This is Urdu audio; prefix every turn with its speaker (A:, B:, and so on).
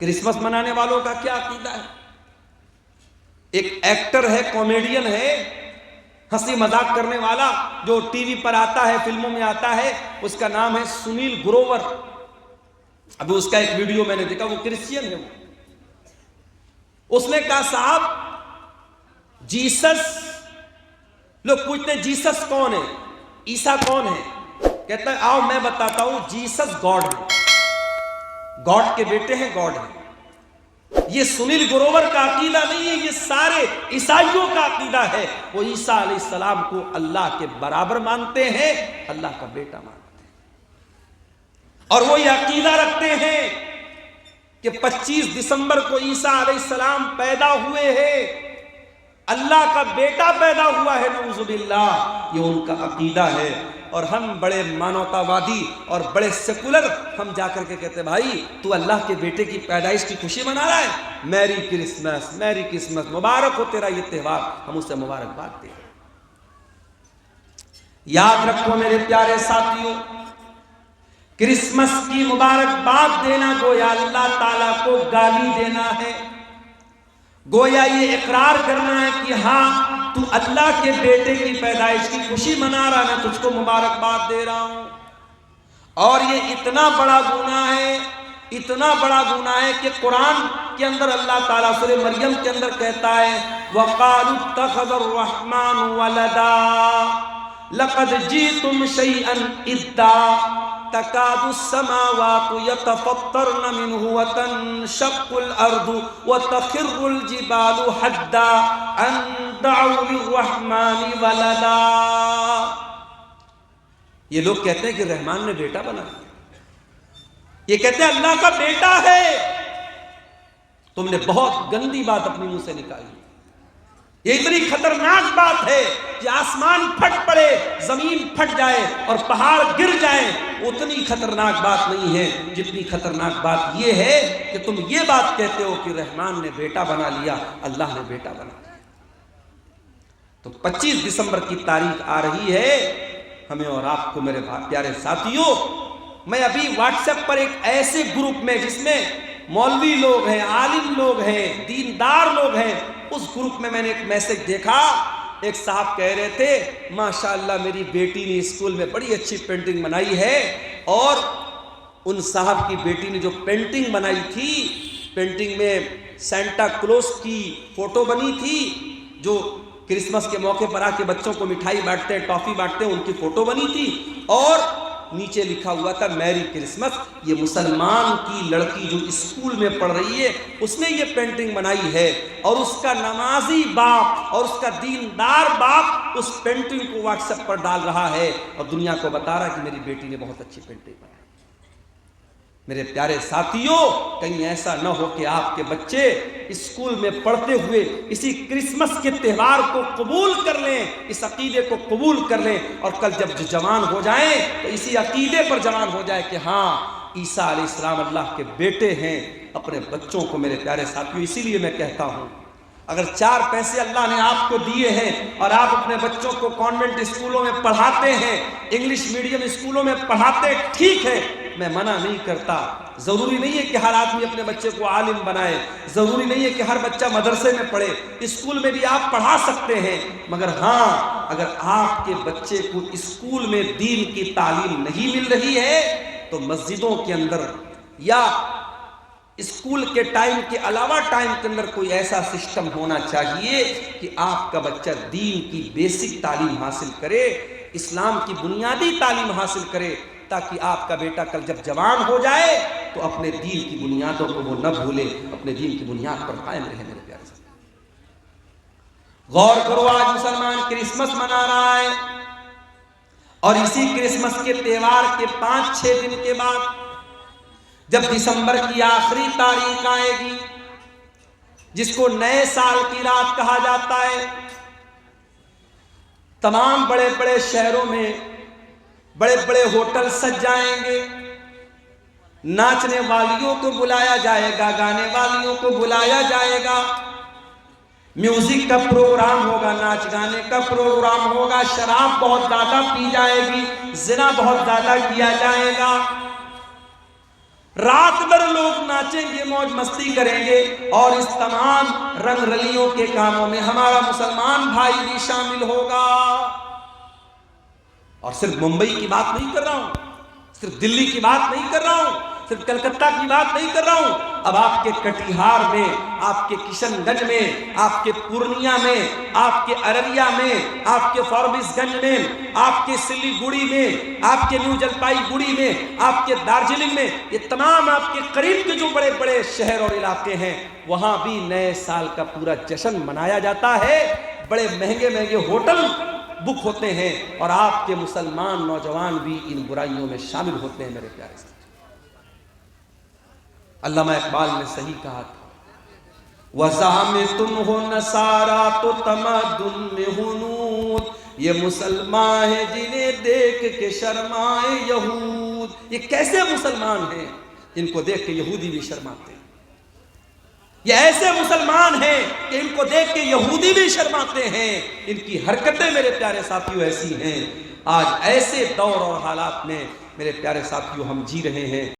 A: کرسمس منانے والوں کا کیا عقیدہ ہے؟ ایک ایکٹر ہے، کامیڈین ہے، ہنسی مذاق کرنے والا، جو ٹی وی پر آتا ہے، فلموں میں آتا ہے، اس کا نام ہے سنیل گروور۔ ابھی اس کا ایک ویڈیو میں نے دیکھا، وہ کرسچین ہے۔ اس نے کہا صاحب جیسس، لوگ پوچھتے ہیں جیسس کون ہے، عیسیٰ کون ہے؟ کہتا ہے آؤ میں بتاتا ہوں، جیسس گاڈ ہے، گاڈ کے بیٹے ہیں، گاڈ ہے۔ یہ سنیل گروور کا عقیدہ نہیں ہے، یہ سارے عیسائیوں کا عقیدہ ہے۔ وہ عیسیٰ علیہ السلام کو اللہ کے برابر مانتے ہیں، اللہ کا بیٹا مانتے ہیں، اور وہ یہ عقیدہ رکھتے ہیں کہ 25 دسمبر کو عیسیٰ علیہ السلام پیدا ہوئے ہیں، اللہ کا بیٹا پیدا ہوا ہے، نعوذ باللہ۔ یہ ان کا عقیدہ ہے۔ اور ہم بڑے مانوتا وادی اور بڑے سیکولر، ہم جا کر کے کہتے بھائی تو اللہ کے بیٹے کی پیدائش کی خوشی منا رہا ہے، میری کرسمس، میری کرسمس، مبارک ہو تیرا یہ تہوار، ہم اسے مبارکباد دیں۔ یاد رکھو میرے پیارے ساتھیوں، کرسمس کی مبارکباد دینا گویا اللہ تعالیٰ کو گالی دینا ہے، گویا یہ اقرار کرنا ہے کہ ہاں تو اللہ کے بیٹے کی پیدائش کی خوشی منا رہا، میں تجھ کو مبارکباد دے رہا ہوں۔ اور یہ اتنا بڑا گناہ ہے، اتنا بڑا گناہ ہے کہ قرآن کے اندر اللہ تعالیٰ سورہ مریم کے اندر کہتا ہے وَقَالُوا اتَّخَذَ الرَّحْمَنُ وَلَدًا لَقَدْ جِئْتُمْ شَيْئًا إِدًّا تَكَادُ السَّمَاوَاتُ يَتَفَطَّرْنَ مِنْهُ وَتَنشَقُّ الْأَرْضُ وَتَخِرُّ الْجِبَالُ حَدًّا أَن دَعَوْا لِلرَّحْمَنِ وَلَدًا۔ یہ لوگ کہتے ہیں کہ رحمان نے بیٹا بنا دیا، یہ کہتے ہیں اللہ کا بیٹا ہے۔ تم نے بہت گندی بات اپنی منہ سے نکالی، یہ اتنی خطرناک بات ہے کہ آسمان پھٹ پڑے، زمین پھٹ جائے اور پہاڑ گر جائیں، اتنی خطرناک بات نہیں ہے جتنی خطرناک بات یہ ہے کہ تم یہ بات کہتے ہو کہ رحمان نے بیٹا بنا لیا، اللہ نے بیٹا بنا لیا۔ تو 25 دسمبر کی تاریخ آ رہی ہے، ہمیں اور آپ کو میرے پیارے ساتھیوں، میں ابھی واٹس ایپ پر ایک ایسے گروپ میں جس میں مولوی لوگ ہیں، عالم لوگ ہیں، دیندار لوگ ہیں، اس گروپ میں نے ایک میسج دیکھا، ایک صاحب کہہ رہے تھے ماشاءاللہ میری بیٹی نے اسکول میں بڑی اچھی پینٹنگ بنائی ہے، اور ان صاحب کی بیٹی نے جو پینٹنگ بنائی تھی، پینٹنگ میں سینٹا کلوز کی فوٹو بنی تھی، جو کرسمس کے موقع پر آ کے بچوں کو مٹھائی بانٹتے ہیں، ٹافی بانٹتے ہیں، ان کی فوٹو بنی تھی، اور نیچے لکھا ہوا تھا میری کرسمس۔ یہ مسلمان کی لڑکی جو اسکول میں پڑھ رہی ہے، اس نے یہ پینٹنگ بنائی ہے، اور اس کا نمازی باپ اور اس کا دیندار باپ اس پینٹنگ کو واٹس ایپ پر ڈال رہا ہے اور دنیا کو بتا رہا ہے کہ میری بیٹی نے بہت اچھی پینٹنگ بنائی۔ میرے پیارے ساتھیوں، کہیں ایسا نہ ہو کہ آپ کے بچے اسکول میں پڑھتے ہوئے اسی کرسمس کے تہوار کو قبول کر لیں، اس عقیدے کو قبول کر لیں، اور کل جب جوان ہو جائیں تو اسی عقیدے پر جوان ہو جائے کہ ہاں عیسیٰ علیہ السلام اللہ کے بیٹے ہیں۔ اپنے بچوں کو میرے پیارے ساتھیوں، اسی لیے میں کہتا ہوں، اگر 4 پیسے اللہ نے آپ کو دیے ہیں اور آپ اپنے بچوں کو کانوینٹ اسکولوں میں پڑھاتے ہیں، انگلش میڈیم اسکولوں میں پڑھاتے، ٹھیک ہے، میں منع نہیں کرتا، ضروری نہیں ہے کہ ہر آدمی اپنے بچے کو عالم بنائے، ضروری نہیں ہے کہ ہر بچہ مدرسے میں پڑھے، اسکول میں بھی آپ پڑھا سکتے ہیں، مگر ہاں اگر آپ کے بچے کو اسکول میں دین کی تعلیم نہیں مل رہی ہے تو مسجدوں کے اندر یا اسکول کے ٹائم کے علاوہ ٹائم کے اندر کوئی ایسا سسٹم ہونا چاہیے کہ آپ کا بچہ دین کی بیسک تعلیم حاصل کرے، اسلام کی بنیادی تعلیم حاصل کرے، تاکہ آپ کا بیٹا کل جب جوان ہو جائے تو اپنے دین کی بنیادوں کو وہ نہ بھولے، اپنے دین کی بنیاد پر قائم رہے۔ میرے پیارے سے غور کرو، آج مسلمان کرسمس منا رہا ہے، اور اسی کرسمس کے تہوار کے 5-6 دن کے بعد جب دسمبر کی آخری تاریخ آئے گی، جس کو نئے سال کی رات کہا جاتا ہے، تمام بڑے بڑے شہروں میں بڑے بڑے ہوٹل سج جائیں گے، ناچنے والیوں کو بلایا جائے گا، گانے والیوں کو بلایا جائے گا، میوزک کا پروگرام ہوگا، ناچ گانے کا پروگرام ہوگا، شراب بہت زیادہ پی جائے گی، زنا بہت زیادہ کیا جائے گا، رات بھر لوگ ناچیں گے، موج مستی کریں گے، اور اس تمام رنگ رلیوں کے کاموں میں ہمارا مسلمان بھائی بھی شامل ہوگا۔ اور صرف ممبئی کی بات نہیں کر رہا ہوں، صرف دلی کی بات نہیں کر رہا ہوں، صرف کلکتہ کی بات نہیں کر رہا ہوں، اب آپ کے کٹیہار میں، آپ کے کشن گنج میں، آپ کے پورنیہ میں، آپ کے ارریہ میں، آپ کے فاربس گنج میں، آپ کے سلی گڑی میں، آپ کے نیو جلپائی گڑی میں، آپ کے دارجلنگ میں، یہ تمام آپ کے قریب کے جو بڑے بڑے شہر اور علاقے ہیں، وہاں بھی نئے سال کا پورا جشن منایا جاتا ہے، بڑے مہنگے مہنگے ہوٹل بک ہوتے ہیں، اور آپ کے مسلمان نوجوان بھی ان برائیوں میں شامل ہوتے ہیں۔ میرے پیارے ساتھ، علامہ اقبال نے صحیح کہا تھا، وَزَعَمْتُمْ ہُ نَصَارَا تو تمدن میں ہنود، یہ مسلمان ہیں جنہیں دیکھ کے شرمائے یہود۔ یہ کیسے مسلمان ہیں ان کو دیکھ کے یہودی بھی شرماتے ہیں، یہ ایسے مسلمان ہیں کہ ان کو دیکھ کے یہودی بھی شرماتے ہیں۔ ان کی حرکتیں میرے پیارے ساتھیوں ایسی ہیں، آج ایسے دور اور حالات میں میرے پیارے ساتھیوں ہم جی رہے ہیں۔